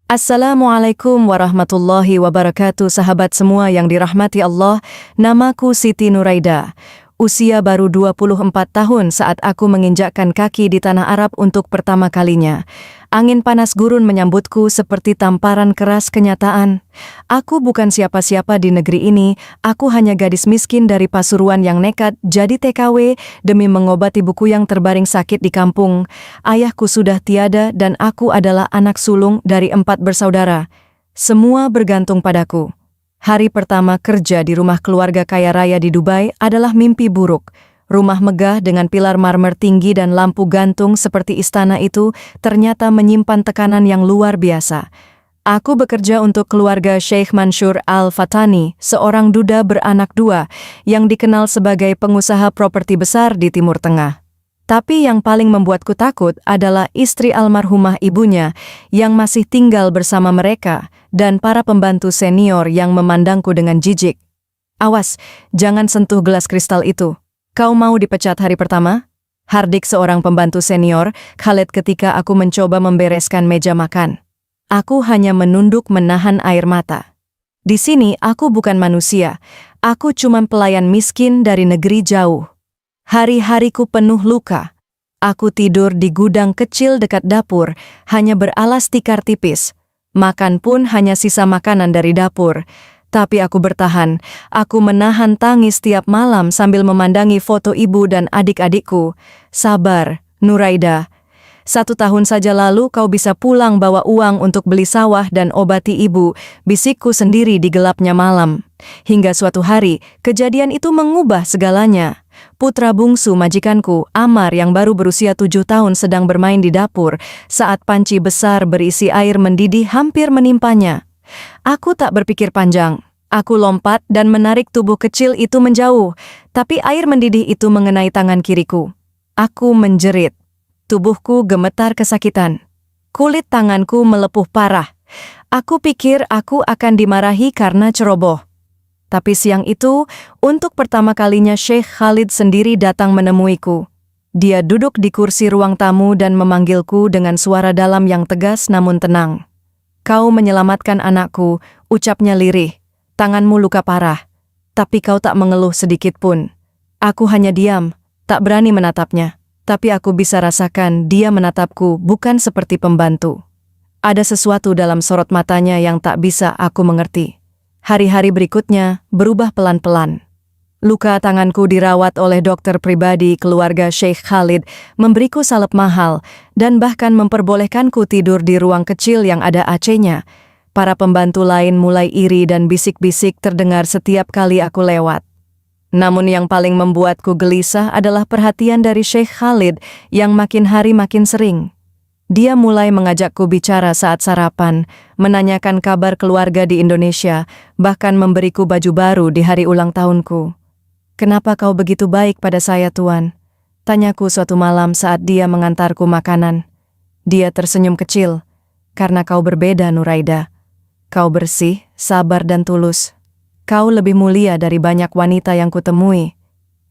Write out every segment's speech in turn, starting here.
Assalamualaikum warahmatullahi wabarakatuh, sahabat semua yang dirahmati Allah. Namaku Siti Nuraida. Usia baru 24 tahun saat aku menginjakkan kaki di tanah Arab untuk pertama kalinya. Angin panas gurun menyambutku seperti tamparan keras kenyataan. Aku bukan siapa-siapa di negeri ini, aku hanya gadis miskin dari Pasuruan yang nekat jadi TKW demi mengobati buku yang terbaring sakit di kampung. Ayahku sudah tiada dan aku adalah anak sulung dari 4 bersaudara. Semua bergantung padaku. Hari pertama kerja di rumah keluarga kaya raya di Dubai adalah mimpi buruk. Rumah megah dengan pilar marmer tinggi dan lampu gantung seperti istana itu ternyata menyimpan tekanan yang luar biasa. Aku bekerja untuk keluarga Sheikh Mansur Al-Fatani, seorang duda beranak 2 yang dikenal sebagai pengusaha properti besar di Timur Tengah. Tapi yang paling membuatku takut adalah istri almarhumah ibunya yang masih tinggal bersama mereka dan para pembantu senior yang memandangku dengan jijik. Awas, jangan sentuh gelas kristal itu. Kau mau dipecat hari pertama? Hardik seorang pembantu senior, Khalid ketika aku mencoba membereskan meja makan. Aku hanya menunduk menahan air mata. Di sini aku bukan manusia, aku cuma pelayan miskin dari negeri jauh. Hari-hariku penuh luka. Aku tidur di gudang kecil dekat dapur, hanya beralas tikar tipis. Makan pun hanya sisa makanan dari dapur. Tapi aku bertahan, aku menahan tangis tiap malam sambil memandangi foto ibu dan adik-adikku. Sabar, Nuraida. 1 tahun saja lalu kau bisa pulang bawa uang untuk beli sawah dan obati ibu, bisikku sendiri di gelapnya malam. Hingga suatu hari, kejadian itu mengubah segalanya. Putra bungsu majikanku, Amar yang baru berusia 7 tahun sedang bermain di dapur saat panci besar berisi air mendidih hampir menimpanya. Aku tak berpikir panjang. Aku lompat dan menarik tubuh kecil itu menjauh, tapi air mendidih itu mengenai tangan kiriku. Aku menjerit. Tubuhku gemetar kesakitan. Kulit tanganku melepuh parah. Aku pikir aku akan dimarahi karena ceroboh. Tapi siang itu, untuk pertama kalinya Sheikh Khalid sendiri datang menemuiku. Dia duduk di kursi ruang tamu dan memanggilku dengan suara dalam yang tegas namun tenang. Kau menyelamatkan anakku, ucapnya lirih. Tanganmu luka parah, tapi kau tak mengeluh sedikit pun. Aku hanya diam, tak berani menatapnya. Tapi aku bisa rasakan dia menatapku bukan seperti pembantu. Ada sesuatu dalam sorot matanya yang tak bisa aku mengerti. Hari-hari berikutnya berubah pelan-pelan. Luka tanganku dirawat oleh dokter pribadi keluarga Sheikh Khalid, memberiku salep mahal, dan bahkan memperbolehkanku tidur di ruang kecil yang ada AC-nya. Para pembantu lain mulai iri dan bisik-bisik terdengar setiap kali aku lewat. Namun yang paling membuatku gelisah adalah perhatian dari Sheikh Khalid yang makin hari makin sering. Dia mulai mengajakku bicara saat sarapan, menanyakan kabar keluarga di Indonesia, bahkan memberiku baju baru di hari ulang tahunku. "Kenapa kau begitu baik pada saya, Tuan?" tanyaku suatu malam saat dia mengantarku makanan. Dia tersenyum kecil. "Karena kau berbeda, Nuraida. Kau bersih, sabar dan tulus. Kau lebih mulia dari banyak wanita yang kutemui."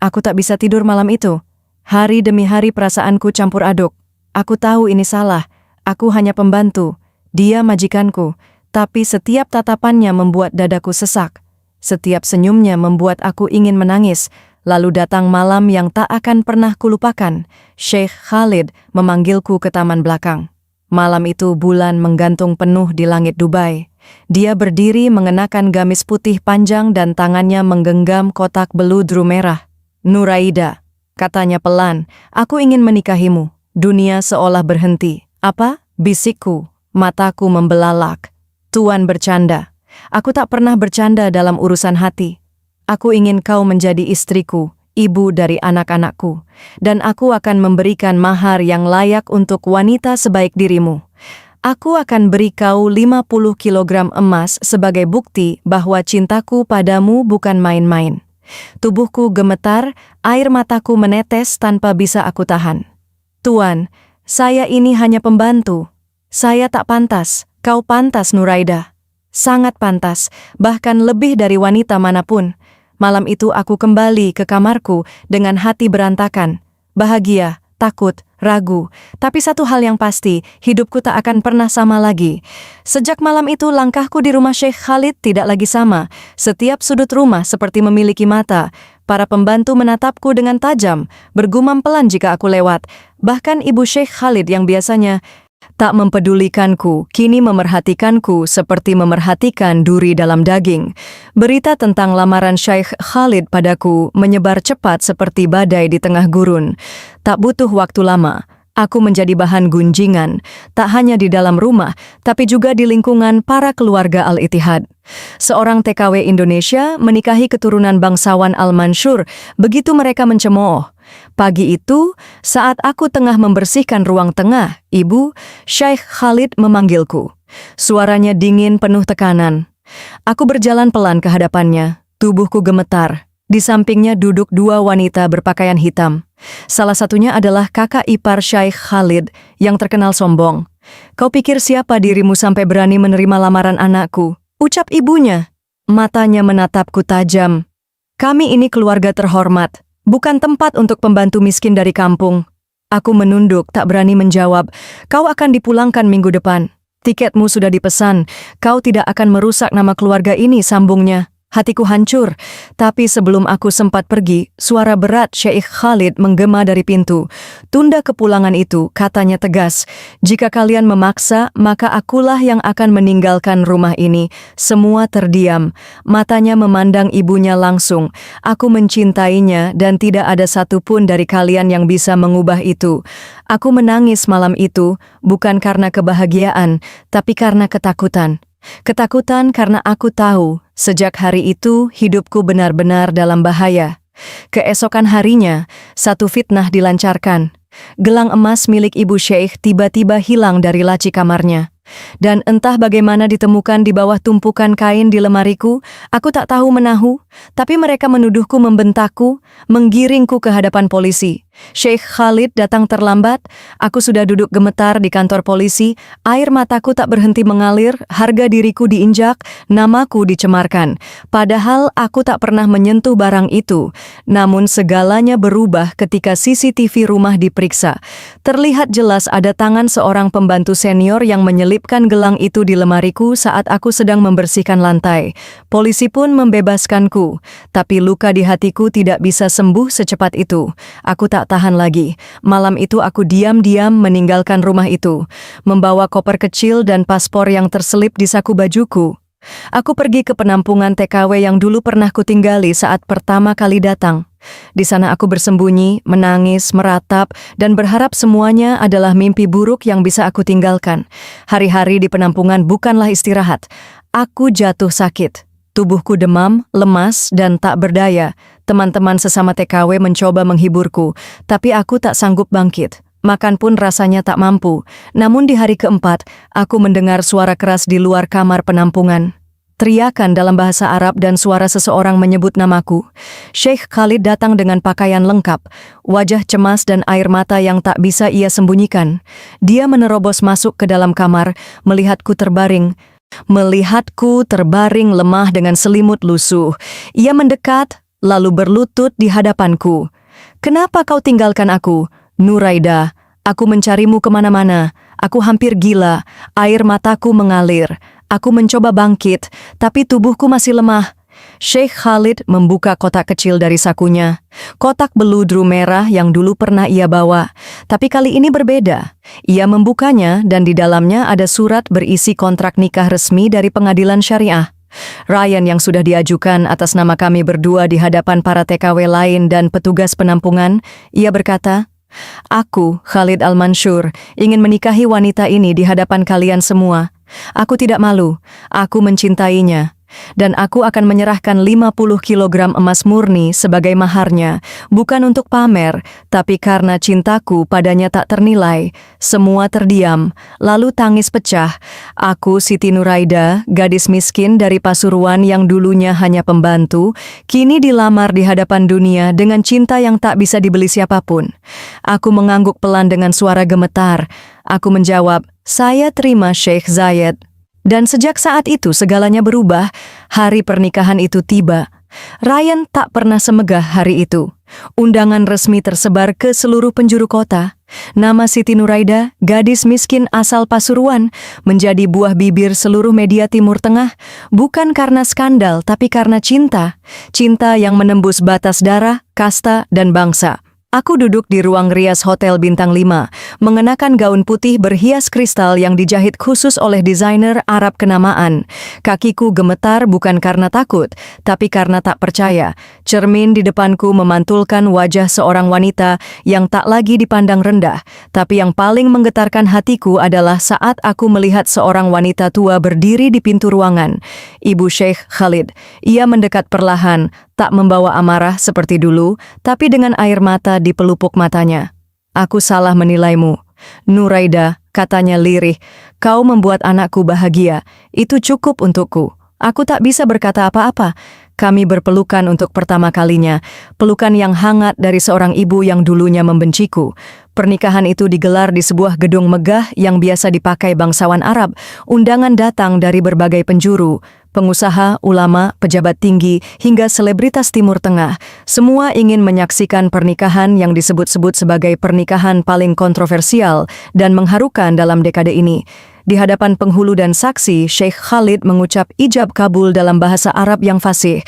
Aku tak bisa tidur malam itu. Hari demi hari perasaanku campur aduk. Aku tahu ini salah. Aku hanya pembantu. Dia majikanku. Tapi setiap tatapannya membuat dadaku sesak. Setiap senyumnya membuat aku ingin menangis. Lalu datang malam yang tak akan pernah kulupakan. Sheikh Khalid memanggilku ke taman belakang. Malam itu bulan menggantung penuh di langit Dubai. Dia berdiri mengenakan gamis putih panjang dan tangannya menggenggam kotak beludru merah. "Nuraida," katanya pelan, "aku ingin menikahimu." Dunia seolah berhenti. "Apa?" bisikku, mataku membelalak. "Tuan bercanda." "Aku tak pernah bercanda dalam urusan hati. Aku ingin kau menjadi istriku, ibu dari anak-anakku, dan aku akan memberikan mahar yang layak untuk wanita sebaik dirimu. Aku akan beri kau 50 kilogram emas sebagai bukti bahwa cintaku padamu bukan main-main." Tubuhku gemetar, air mataku menetes tanpa bisa aku tahan. "Tuan, saya ini hanya pembantu. Saya tak pantas. Kau pantas, Nuraida. Sangat pantas, bahkan lebih dari wanita manapun." Malam itu aku kembali ke kamarku dengan hati berantakan. Bahagia, takut, ragu. Tapi satu hal yang pasti, hidupku tak akan pernah sama lagi. Sejak malam itu, langkahku di rumah Syekh Khalid tidak lagi sama. Setiap sudut rumah seperti memiliki mata. Para pembantu menatapku dengan tajam, bergumam pelan jika aku lewat. Bahkan ibu Syekh Khalid yang biasanya tak mempedulikanku, kini memerhatikanku seperti memerhatikan duri dalam daging. Berita tentang lamaran Syekh Khalid padaku menyebar cepat seperti badai di tengah gurun. Tak butuh waktu lama, aku menjadi bahan gunjingan, tak hanya di dalam rumah, tapi juga di lingkungan para keluarga Al-Ittihad. Seorang TKW Indonesia menikahi keturunan bangsawan Al-Mansur, begitu mereka mencemooh. Pagi itu, saat aku tengah membersihkan ruang tengah, Ibu, Syekh Khalid memanggilku. Suaranya dingin penuh tekanan. Aku berjalan pelan ke hadapannya, tubuhku gemetar. Di sampingnya duduk dua wanita berpakaian hitam. Salah satunya adalah kakak ipar Syekh Khalid yang terkenal sombong. "Kau pikir siapa dirimu sampai berani menerima lamaran anakku?" ucap ibunya. Matanya menatapku tajam. "Kami ini keluarga terhormat. Bukan tempat untuk pembantu miskin dari kampung." Aku menunduk, tak berani menjawab. "Kau akan dipulangkan minggu depan. Tiketmu sudah dipesan. Kau tidak akan merusak nama keluarga ini," sambungnya. Hatiku hancur. Tapi sebelum aku sempat pergi, suara berat Syekh Khalid menggema dari pintu. "Tunda kepulangan itu," katanya tegas. "Jika kalian memaksa, maka akulah yang akan meninggalkan rumah ini." Semua terdiam. Matanya memandang ibunya langsung. "Aku mencintainya dan tidak ada satupun dari kalian yang bisa mengubah itu." Aku menangis malam itu, bukan karena kebahagiaan, tapi karena ketakutan. Ketakutan karena aku tahu, sejak hari itu hidupku benar-benar dalam bahaya. Keesokan harinya, satu fitnah dilancarkan. Gelang emas milik ibu Syekh tiba-tiba hilang dari laci kamarnya. Dan entah bagaimana ditemukan di bawah tumpukan kain di lemariku, aku tak tahu menahu, tapi mereka menuduhku membentakku, menggiringku ke hadapan polisi. Syekh Khalid datang terlambat, aku sudah duduk gemetar di kantor polisi, air mataku tak berhenti mengalir, harga diriku diinjak, namaku dicemarkan. Padahal aku tak pernah menyentuh barang itu, namun segalanya berubah ketika CCTV rumah diperiksa. Terlihat jelas ada tangan seorang pembantu senior yang menyelipkan gelang itu di lemariku saat aku sedang membersihkan lantai. Polisi pun membebaskanku, tapi luka di hatiku tidak bisa sembuh secepat itu. Aku tak tahan lagi. Malam itu aku diam-diam meninggalkan rumah itu, membawa koper kecil dan paspor yang terselip di saku bajuku. Aku pergi ke penampungan TKW yang dulu pernah kutinggali saat pertama kali datang. Di sana aku bersembunyi, menangis, meratap, dan berharap semuanya adalah mimpi buruk yang bisa aku tinggalkan. Hari-hari di penampungan bukanlah istirahat. Aku jatuh sakit. Tubuhku demam, lemas, dan tak berdaya. Teman-teman sesama TKW mencoba menghiburku, tapi aku tak sanggup bangkit. Makan pun rasanya tak mampu. Namun di hari keempat, aku mendengar suara keras di luar kamar penampungan. Teriakan dalam bahasa Arab dan suara seseorang menyebut namaku. Syekh Khalid datang dengan pakaian lengkap, wajah cemas dan air mata yang tak bisa ia sembunyikan. Dia menerobos masuk ke dalam kamar, melihatku terbaring lemah dengan selimut lusuh. Ia mendekat, lalu berlutut di hadapanku. "Kenapa kau tinggalkan aku? Nuraida, aku mencarimu kemana-mana. Aku hampir gila, air mataku mengalir. Aku mencoba bangkit, tapi tubuhku masih lemah." Syekh Khalid membuka kotak kecil dari sakunya. Kotak beludru merah yang dulu pernah ia bawa. Tapi kali ini berbeda. Ia membukanya dan di dalamnya ada surat berisi kontrak nikah resmi dari pengadilan syariah. Ryan yang sudah diajukan atas nama kami berdua di hadapan para TKW lain dan petugas penampungan, ia berkata, "Aku, Khalid Al-Mansur, ingin menikahi wanita ini di hadapan kalian semua. Aku tidak malu, aku mencintainya. Dan aku akan menyerahkan 50 kilogram emas murni sebagai maharnya, bukan untuk pamer, tapi karena cintaku padanya tak ternilai." Semua terdiam, lalu tangis pecah. Aku, Siti Nuraida, gadis miskin dari Pasuruan yang dulunya hanya pembantu, kini dilamar di hadapan dunia dengan cinta yang tak bisa dibeli siapapun. Aku mengangguk pelan dengan suara gemetar. Aku menjawab, "Saya terima Syekh Zayed." Dan sejak saat itu segalanya berubah. Hari pernikahan itu tiba. Ryan tak pernah semegah hari itu. Undangan resmi tersebar ke seluruh penjuru kota. Nama Siti Nuraida, gadis miskin asal Pasuruan, menjadi buah bibir seluruh media Timur Tengah, bukan karena skandal tapi karena cinta. Cinta yang menembus batas darah, kasta, dan bangsa. Aku duduk di ruang rias Hotel Bintang 5, mengenakan gaun putih berhias kristal yang dijahit khusus oleh desainer Arab kenamaan. Kakiku gemetar bukan karena takut, tapi karena tak percaya. Cermin di depanku memantulkan wajah seorang wanita yang tak lagi dipandang rendah. Tapi yang paling menggetarkan hatiku adalah saat aku melihat seorang wanita tua berdiri di pintu ruangan. Ibu Sheikh Khalid. Ia mendekat perlahan, tak membawa amarah seperti dulu, tapi dengan air mata di pelupuk matanya. "Aku salah menilaimu. Nuraida," katanya lirih, "kau membuat anakku bahagia. Itu cukup untukku." Aku tak bisa berkata apa-apa. Kami berpelukan untuk pertama kalinya, pelukan yang hangat dari seorang ibu yang dulunya membenciku. Pernikahan itu digelar di sebuah gedung megah yang biasa dipakai bangsawan Arab. Undangan datang dari berbagai penjuru, pengusaha, ulama, pejabat tinggi, hingga selebritas Timur Tengah. Semua ingin menyaksikan pernikahan yang disebut-sebut sebagai pernikahan paling kontroversial dan mengharukan dalam dekade ini. Di hadapan penghulu dan saksi, Sheikh Khalid mengucap ijab kabul dalam bahasa Arab yang fasih.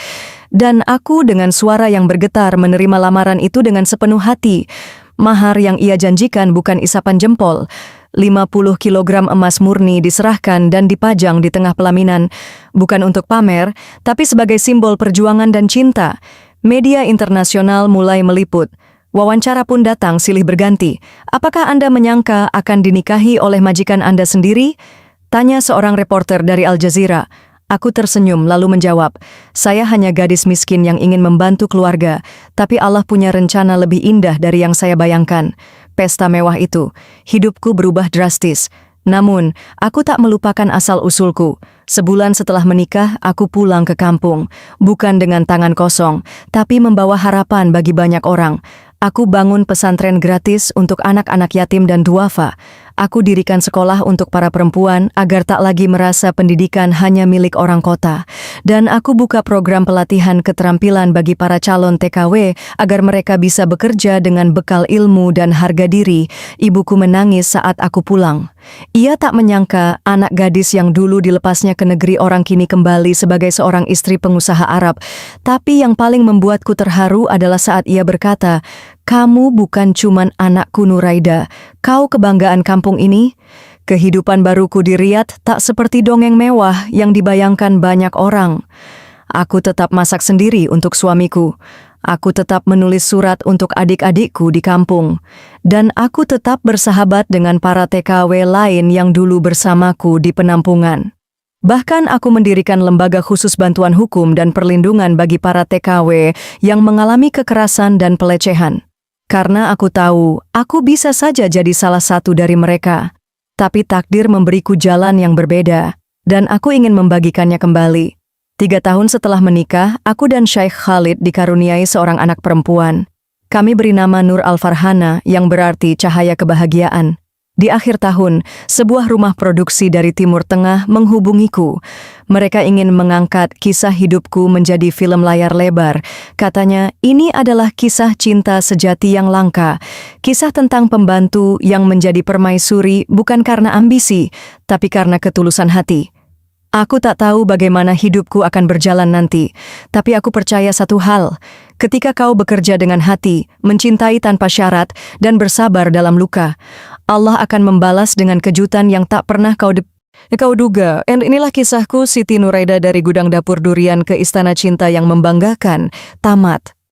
Dan aku dengan suara yang bergetar menerima lamaran itu dengan sepenuh hati. Mahar yang ia janjikan bukan isapan jempol. 50 kilogram emas murni diserahkan dan dipajang di tengah pelaminan. Bukan untuk pamer, tapi sebagai simbol perjuangan dan cinta. Media internasional mulai meliput. Wawancara pun datang silih berganti. "Apakah Anda menyangka akan dinikahi oleh majikan Anda sendiri?" tanya seorang reporter dari Al Jazeera. Aku tersenyum lalu menjawab, "Saya hanya gadis miskin yang ingin membantu keluarga, tapi Allah punya rencana lebih indah dari yang saya bayangkan." Pesta mewah itu, hidupku berubah drastis. Namun, aku tak melupakan asal-usulku. Sebulan setelah menikah, aku pulang ke kampung. Bukan dengan tangan kosong, tapi membawa harapan bagi banyak orang. Aku bangun pesantren gratis untuk anak-anak yatim dan duafa. Aku dirikan sekolah untuk para perempuan agar tak lagi merasa pendidikan hanya milik orang kota. Dan aku buka program pelatihan keterampilan bagi para calon TKW agar mereka bisa bekerja dengan bekal ilmu dan harga diri. Ibuku menangis saat aku pulang. Ia tak menyangka anak gadis yang dulu dilepasnya ke negeri orang kini kembali sebagai seorang istri pengusaha Arab. Tapi yang paling membuatku terharu adalah saat ia berkata, "Kamu bukan cuman anakku Nuraida, kau kebanggaan kampung ini." Kehidupan baruku di Riyadh tak seperti dongeng mewah yang dibayangkan banyak orang. Aku tetap masak sendiri untuk suamiku. Aku tetap menulis surat untuk adik-adikku di kampung. Dan aku tetap bersahabat dengan para TKW lain yang dulu bersamaku di penampungan. Bahkan aku mendirikan lembaga khusus bantuan hukum dan perlindungan bagi para TKW yang mengalami kekerasan dan pelecehan. Karena aku tahu, aku bisa saja jadi salah satu dari mereka. Tapi takdir memberiku jalan yang berbeda, dan aku ingin membagikannya kembali. 3 tahun setelah menikah, aku dan Sheikh Khalid dikaruniai seorang anak perempuan. Kami beri nama Nur Al-Farhana yang berarti cahaya kebahagiaan. Di akhir tahun, sebuah rumah produksi dari Timur Tengah menghubungiku. Mereka ingin mengangkat kisah hidupku menjadi film layar lebar. Katanya, ini adalah kisah cinta sejati yang langka. Kisah tentang pembantu yang menjadi permaisuri bukan karena ambisi, tapi karena ketulusan hati. Aku tak tahu bagaimana hidupku akan berjalan nanti, tapi aku percaya satu hal. Ketika kau bekerja dengan hati, mencintai tanpa syarat, dan bersabar dalam luka, Allah akan membalas dengan kejutan yang tak pernah kau duga. Dan inilah kisahku Siti Nuraida dari gudang dapur durian ke istana cinta yang membanggakan. Tamat.